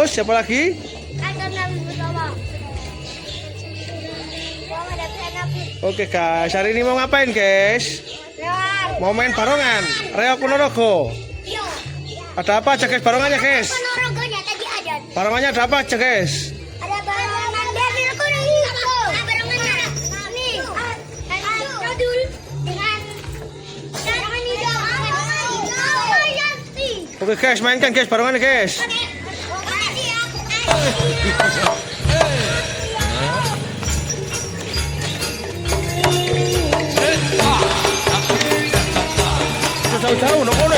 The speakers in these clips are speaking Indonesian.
Terus siapa lagi? Oke guys, hari ini mau ngapain guys? Mau main barongan, Reok Ponorogo. Ada apa aja guys barongannya guys? Barongannya ada apa aja guys? Ada barongan Daniel kuning. Barongannya nih. Jadul dengan barongan hijau. Oke guys, mainkan guys barongannya guys. Jauh-jauh, nongol.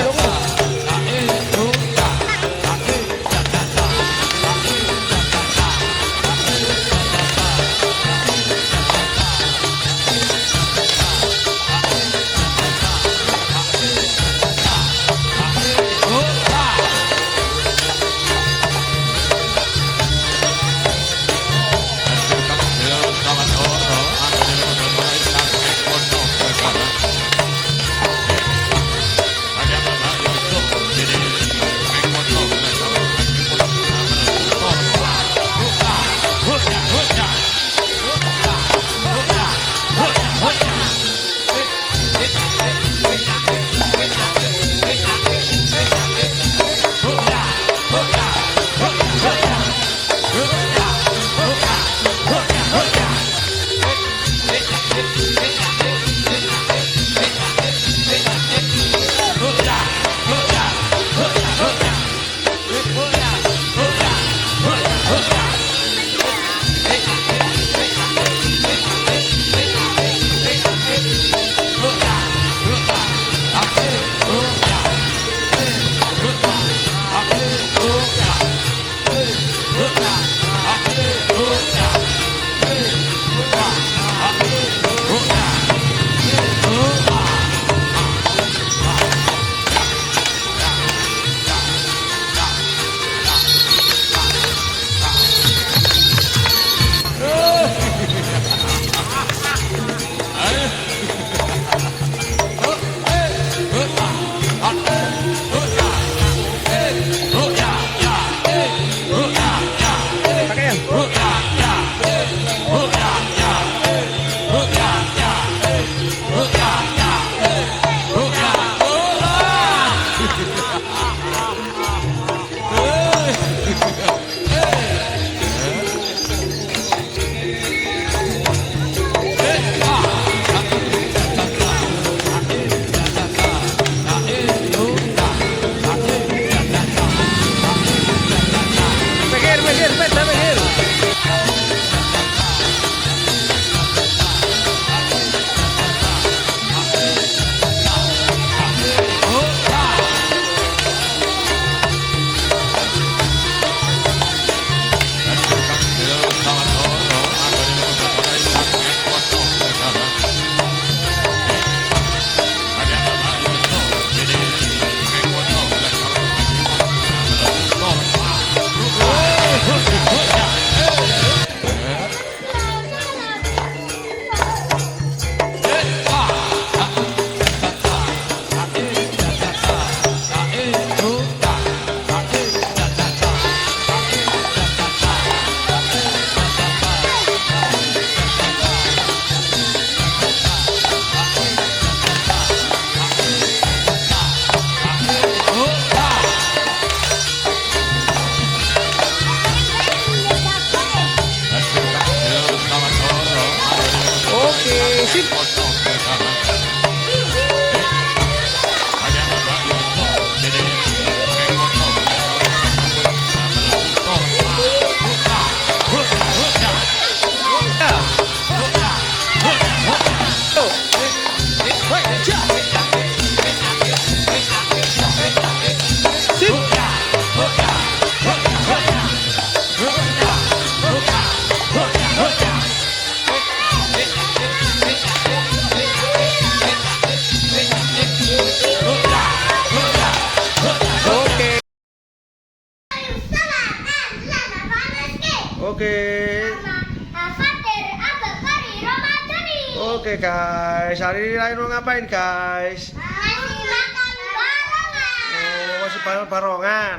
Oke guys, hari ini Ryan mau ngapain guys? Masih makan barongan. Oh, masih barongan.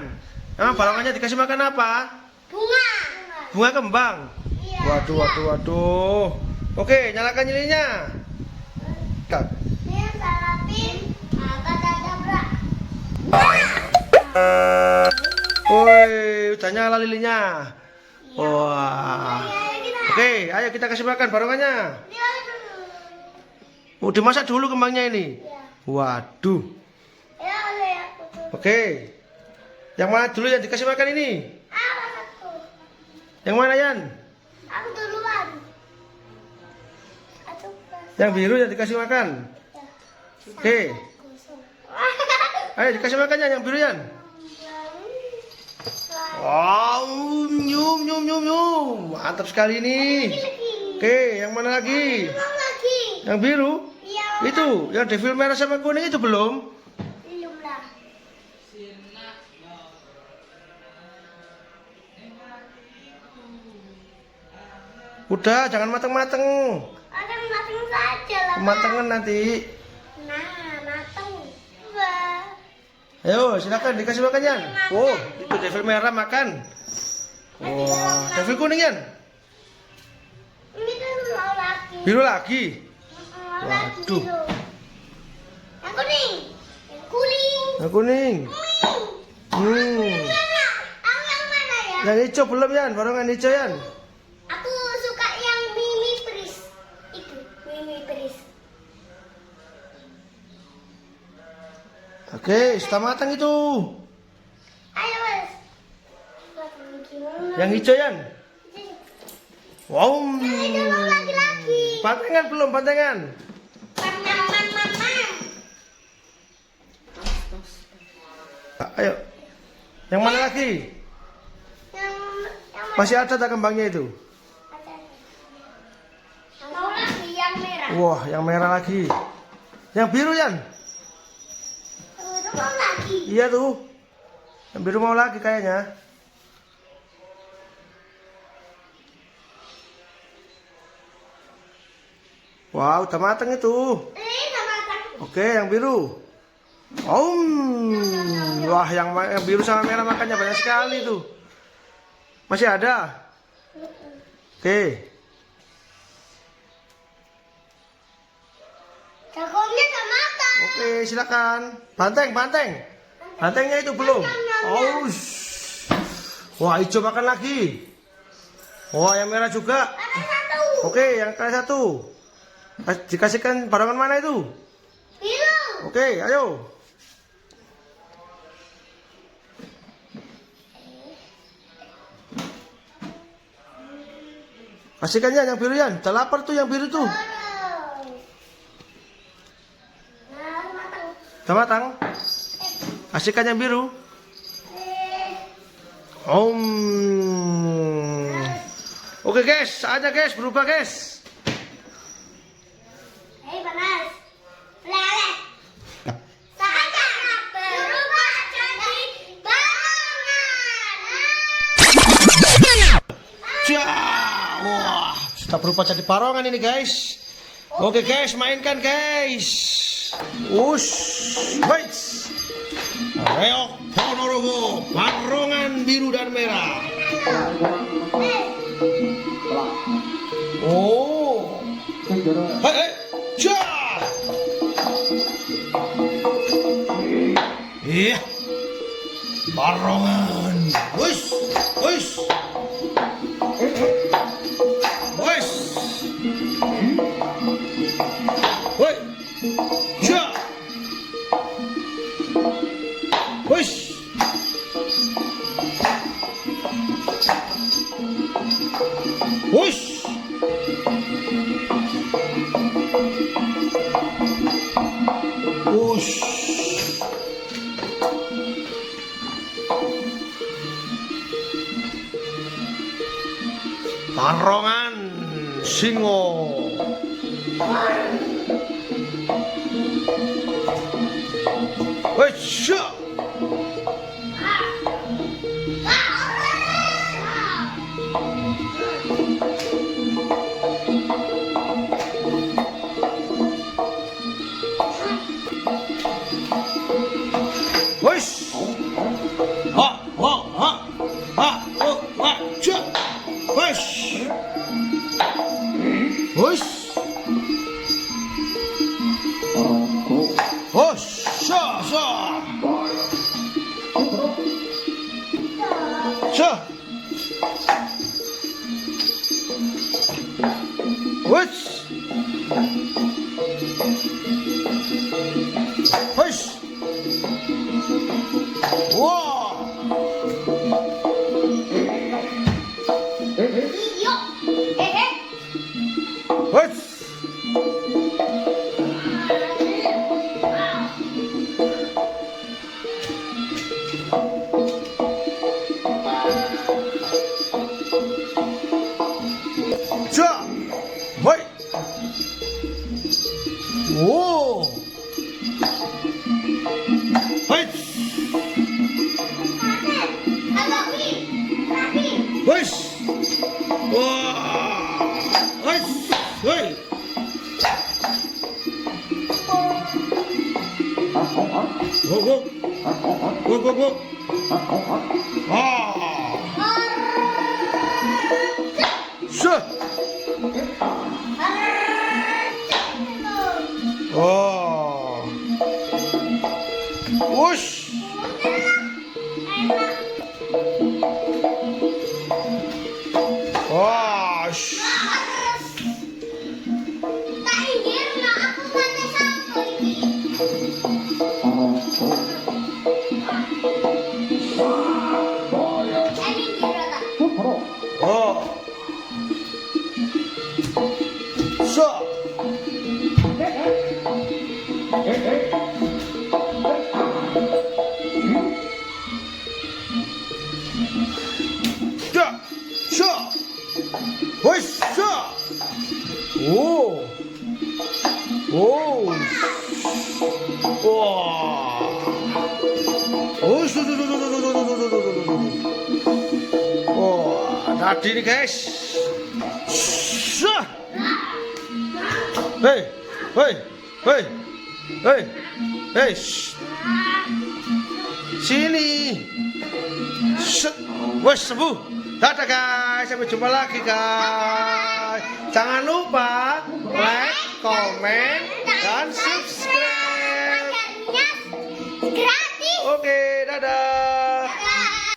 Emang barongannya dikasih makan apa? Bunga. Bunga kembang. Iya. Waduh, waduh, waduh. Oke, nyalakan lilinnya. Kak. Dia salapin. Abadabra. Woi, udah nyala lilinnya. Wah. Oke, ayo kita kasih makan barongannya. Oh, dimasak dulu kembangnya ini. Waduh. Oke. Yang mana dulu yang dikasih makan ini? Yang mana, Yan? Aku duluan. Yang biru yang dikasih makan. Oke. Ayo dikasih makannya yang biru, Yan. Wow, nyum nyum nyum nyum. Mantap sekali ini. Oke, yang mana lagi? Yang biru? Itu, yang devil merah sama kuning itu belum? Belum lah. Udah, jangan mateng-mateng. Mateng saja lah. Kematangan nanti. Nah, mateng. Wah. Ayo, silakan dikasih makan, Yan. Oh, itu devil merah makan. Wah, devil kuning, Yan. Ini kan mau lagi. Biru lagi. Mau lagi Waduh. biru. Yang kuning. Yang kuning. Yang kuning. Kuning. Aku yang mana ya? Yang hijau belum, Yan. Barongan hijau, Yan. Aku suka yang mimi peris. Itu, mimi peris. Oke, sudah matang itu. Ayo, Mas. Gimana? Yang hijau, Yan. Wow. Itu mau lagi-lagi. Pantengan belum, pantengan. Mama. Ayo. Yang mana lagi? Yang Masih ada tak kembangnya itu? mau lagi yang merah. Wah, yang merah lagi. Yang biru, Yan. Itu mau lagi. Iya tuh. Yang biru mau lagi kayaknya. Wow, udah matang itu. Sama kan. Oke, yang biru. Wah, yang biru sama merah makannya banyak sekali tuh. Masih ada. Oke. Jagonya udah matang. Oke, silakan. Banteng, banteng. Bantengnya itu belum. Wah, hijau makan lagi. Wah, yang merah juga. Ada satu. Oke, yang kali satu. Dikasihkan barongan mana itu? Biru. Oke, ayo. Kasihkan ya yang biru, Yan. Udah lapar tuh yang biru tuh. Nah, matang. Udah matang. Kasihkan yang biru. Oke guys, saatnya guys berubah guys. Hei, panas. Lele. Saatnya berubah jadi barongan. Wah, sudah berubah jadi barongan ini guys. Oke guys, mainkan guys. Wait. Reok Ponorogo, barongan biru dan merah. Oh. Hei, ja. Iya. Barongan. Wis. Woi. Ja. Wis. Wis. Wis. Barongan singo. Wis. Wis. Ha, ha. Wush. Hush. Wow. Iyo. Hush. Ja. Hoi. Wow. Hoi. Rapi. Hush. Wow. Hush. Hoi. Go, go. Go, go, go. Ah. Sure. Oh. Whoosh. Wash. Tainggir na ako kata satu ini. Ini kira Oh. So. Ja. So. Whoosh. So. Oh. Oh. Wow. Oh, oh, tadi nih guys. Sah. Hei, hei, hei, hei, hei. Sini. Wes sembuh. Dadah guys, sampai jumpa lagi guys. Jangan lupa like, komen, dan subscribe. gratis. Oke, dadah.